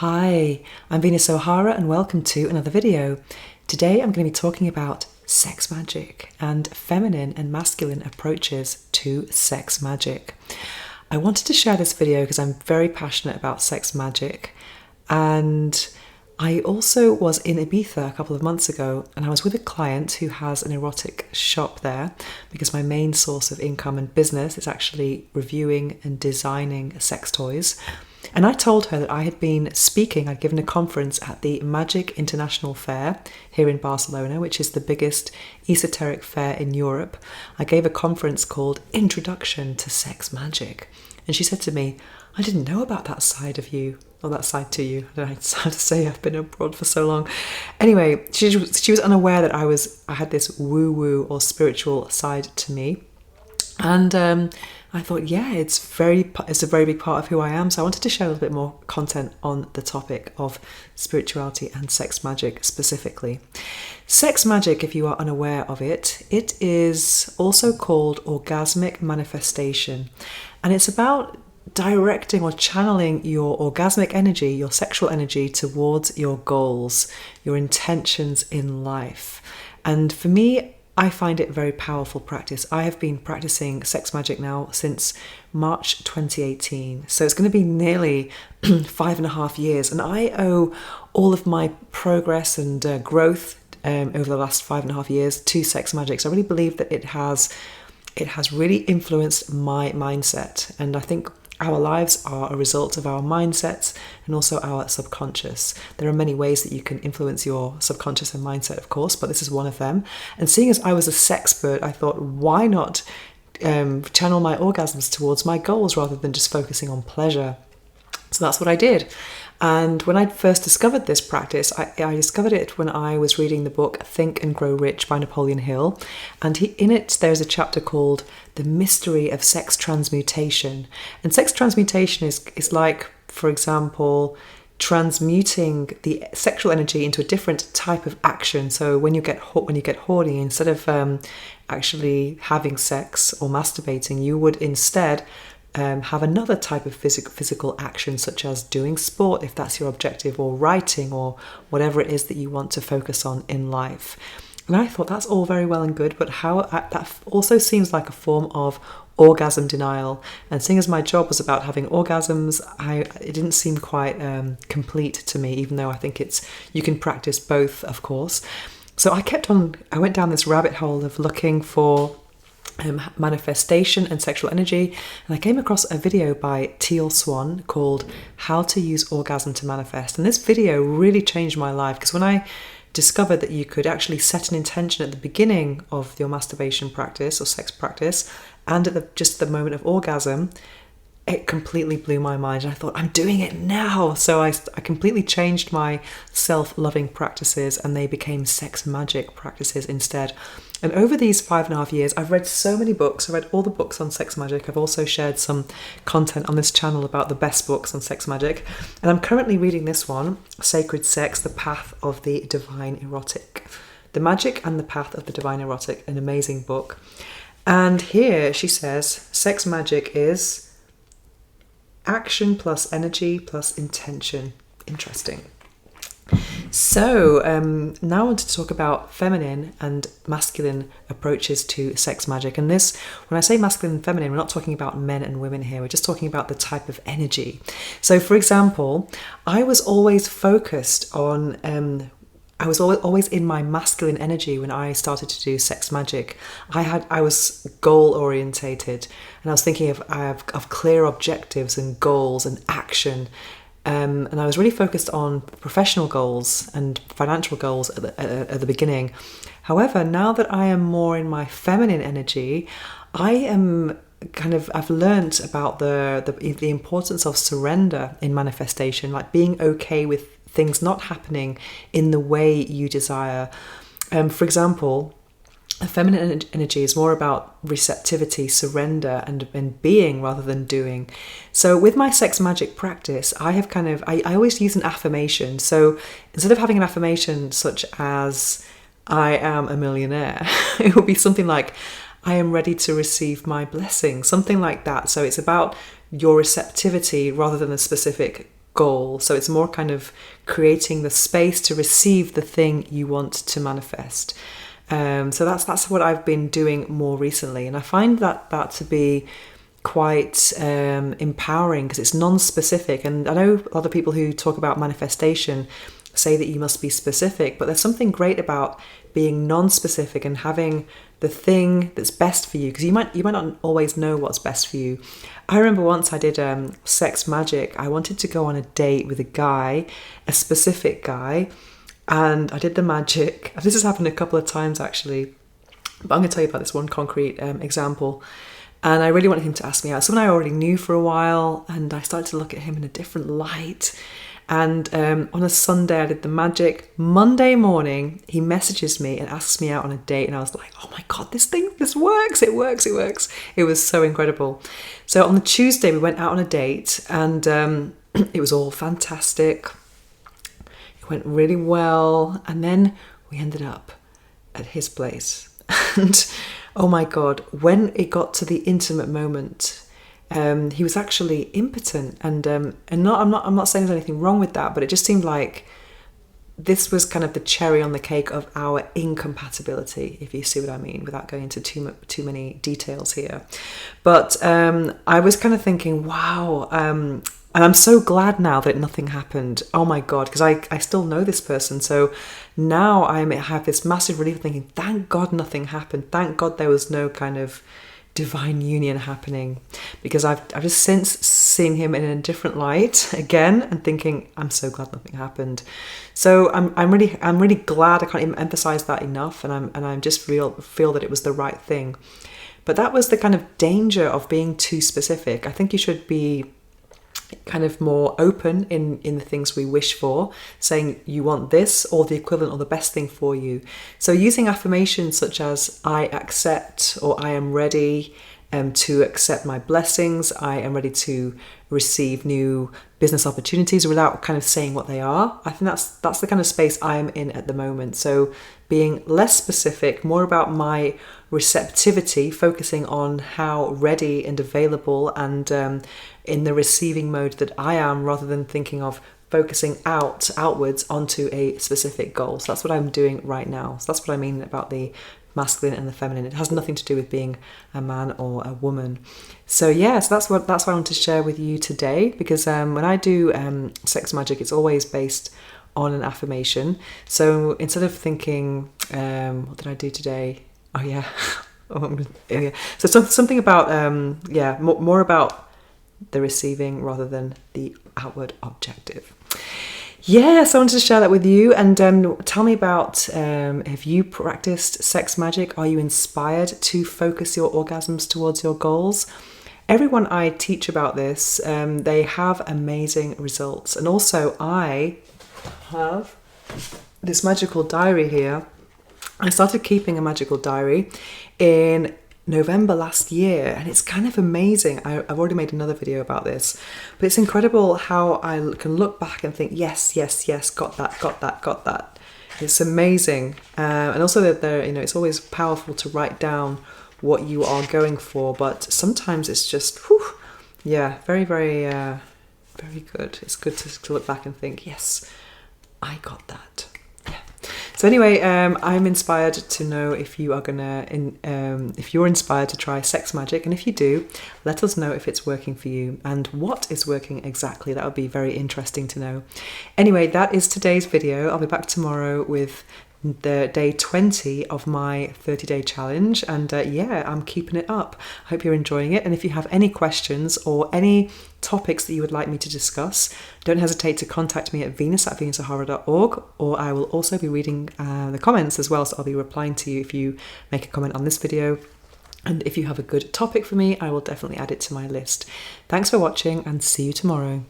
Hi, I'm Venus O'Hara and welcome to another video. Today I'm going to be talking about sex magic and feminine and masculine approaches to sex magic. I wanted to share this video because I'm very passionate about sex magic, and I also was in Ibiza a couple of months ago and I was with a client who has an erotic shop there because my main source of income and business is actually reviewing and designing sex toys. And I told her that I had been speaking, I'd given a conference at the Magick International Fair here in Barcelona, which is the biggest esoteric fair in Europe. I gave a conference called Introduction to Sex Magic. And she said to me, I didn't know about that side of you, or that side to you. I don't know how to say, I've been abroad for so long. Anyway, she was unaware that I had this woo-woo or spiritual side to me. And I thought, yeah, it's a very big part of who I am. So I wanted to share a little bit more content on the topic of spirituality and sex magic specifically. Sex magic, if you are unaware of it, it is also called orgasmic manifestation. And it's about directing or channeling your orgasmic energy, your sexual energy towards your goals, your intentions in life. And for me, I find it a very powerful practice. I have been practicing sex magic now since March 2018. So it's going to be nearly 5.5 years. And I owe all of my progress and growth over the last 5.5 years to sex magic. So I really believe that it has really influenced my mindset. And I think our lives are a result of our mindsets and also our subconscious. There are many ways that you can influence your subconscious and mindset, of course, but this is one of them. And seeing as I was a sexpert, I thought, why not channel my orgasms towards my goals rather than just focusing on pleasure? So that's what I did. And when I first discovered this practice, I discovered it when I was reading the book Think and Grow Rich by Napoleon Hill. And in it, there's a chapter called The Mystery of Sex Transmutation. And sex transmutation is like, for example, transmuting the sexual energy into a different type of action. So when you get horny, instead of actually having sex or masturbating, you would instead have another type of physical action, such as doing sport, if that's your objective, or writing, or whatever it is that you want to focus on in life. And I thought that's all very well and good, but that also seems like a form of orgasm denial. And seeing as my job was about having orgasms, it didn't seem quite complete to me, even though I think you can practice both, of course. So I went down this rabbit hole of looking for manifestation and sexual energy, and I came across a video by Teal Swan called How to Use Orgasm to Manifest. And this video really changed my life, because when I discovered that you could actually set an intention at the beginning of your masturbation practice or sex practice and at just the moment of orgasm, it completely blew my mind. And I thought, I'm doing it now. So I completely changed my self-loving practices, and they became sex magic practices instead. And over these 5.5 years, I've read so many books. I read all the books on sex magic. I've also shared some content on this channel about the best books on sex magic. And I'm currently reading this one, Sacred Sex, The Path of the Divine Erotic. The Magic and the Path of the Divine Erotic, an amazing book. And here she says, sex magic is action plus energy plus intention. Interesting. So now I want to talk about feminine and masculine approaches to sex magic. And this, when I say masculine and feminine, we're not talking about men and women here. We're just talking about the type of energy. So for example, I was always focused on I was always in my masculine energy when I started to do sex magic. I was goal orientated, and I was thinking of clear objectives and goals and action. And I was really focused on professional goals and financial goals at the beginning. However, now that I am more in my feminine energy, I've learnt about the importance of surrender in manifestation, like being okay with things not happening in the way you desire. For example, the feminine energy is more about receptivity, surrender, and being rather than doing. So with my sex magic practice, I always use an affirmation. So instead of having an affirmation such as, I am a millionaire, it will be something like, I am ready to receive my blessing, something like that. So it's about your receptivity rather than a specific goal. So it's more kind of creating the space to receive the thing you want to manifest. So that's what I've been doing more recently, and I find that to be quite empowering because it's non-specific. And I know other people who talk about manifestation say that you must be specific, but there's something great about being non-specific and having the thing that's best for you, because you might not always know what's best for you. I remember once I did Sex Magic. I wanted to go on a date with a guy, a specific guy, and I did the magic. This has happened a couple of times actually, but I'm going to tell you about this one concrete example. And I really wanted him to ask me out. Someone I already knew for a while, and I started to look at him in a different light. And on a Sunday, I did the magic. Monday morning, he messages me and asks me out on a date. And I was like, oh my God, this works. It works. It was so incredible. So on the Tuesday, we went out on a date, and it was all fantastic. It went really well. And then we ended up at his place. And oh my God, when it got to the intimate moment, he was actually impotent, and I'm not saying there's anything wrong with that, but it just seemed like this was kind of the cherry on the cake of our incompatibility, if you see what I mean, without going into too many details here. But I was kind of thinking, wow, and I'm so glad now that nothing happened. Oh my God, because I still know this person. So now I have this massive relief thinking, thank God nothing happened. Thank God there was no kind of divine union happening, because I've just since seen him in a different light again and thinking, I'm so glad nothing happened. So I'm really glad. I can't even emphasize that enough, and I'm just feel that it was the right thing. But that was the kind of danger of being too specific. I think you should be kind of more open in the things we wish for, saying you want this or the equivalent or the best thing for you. So using affirmations such as I accept, or I am ready to accept my blessings, I am ready to receive new business opportunities, without kind of saying what they are. I think that's the kind of space I'm in at the moment. So being less specific, more about my receptivity, focusing on how ready and available and in the receiving mode that I am, rather than thinking of focusing outwards onto a specific goal. So that's what I'm doing right now. So that's what I mean about the masculine and the feminine. It has nothing to do with being a man or a woman. So yeah, so that's what I want to share with you today, because when I do Sex Magic, it's always based on an affirmation. So instead of thinking, what did I do today? Oh yeah. So something about more about the receiving rather than the outward objective. Yes, I wanted to share that with you, and tell me about, have you practiced sex magic? Are you inspired to focus your orgasms towards your goals? Everyone I teach about this, they have amazing results. And also I have this magical diary here. I started keeping a magical diary in November last year, and it's kind of amazing. I've already made another video about this, but it's incredible how I can look back and think, yes, got that. It's amazing. And also that it's always powerful to write down what you are going for, but sometimes it's just, very, very, very good. It's good to look back and think, yes, I got that. So anyway, I'm inspired to know if you are if you're inspired to try sex magic, and if you do, let us know if it's working for you and what is working exactly. That would be very interesting to know. Anyway, that is today's video. I'll be back tomorrow with the day 20 of my 30-day challenge, and I'm keeping it up. I hope you're enjoying it, and if you have any questions or any topics that you would like me to discuss, don't hesitate to contact me at venus@venussahara.org, or I will also be reading the comments as well, so I'll be replying to you if you make a comment on this video. And if you have a good topic for me, I will definitely add it to my list. Thanks for watching, and see you tomorrow.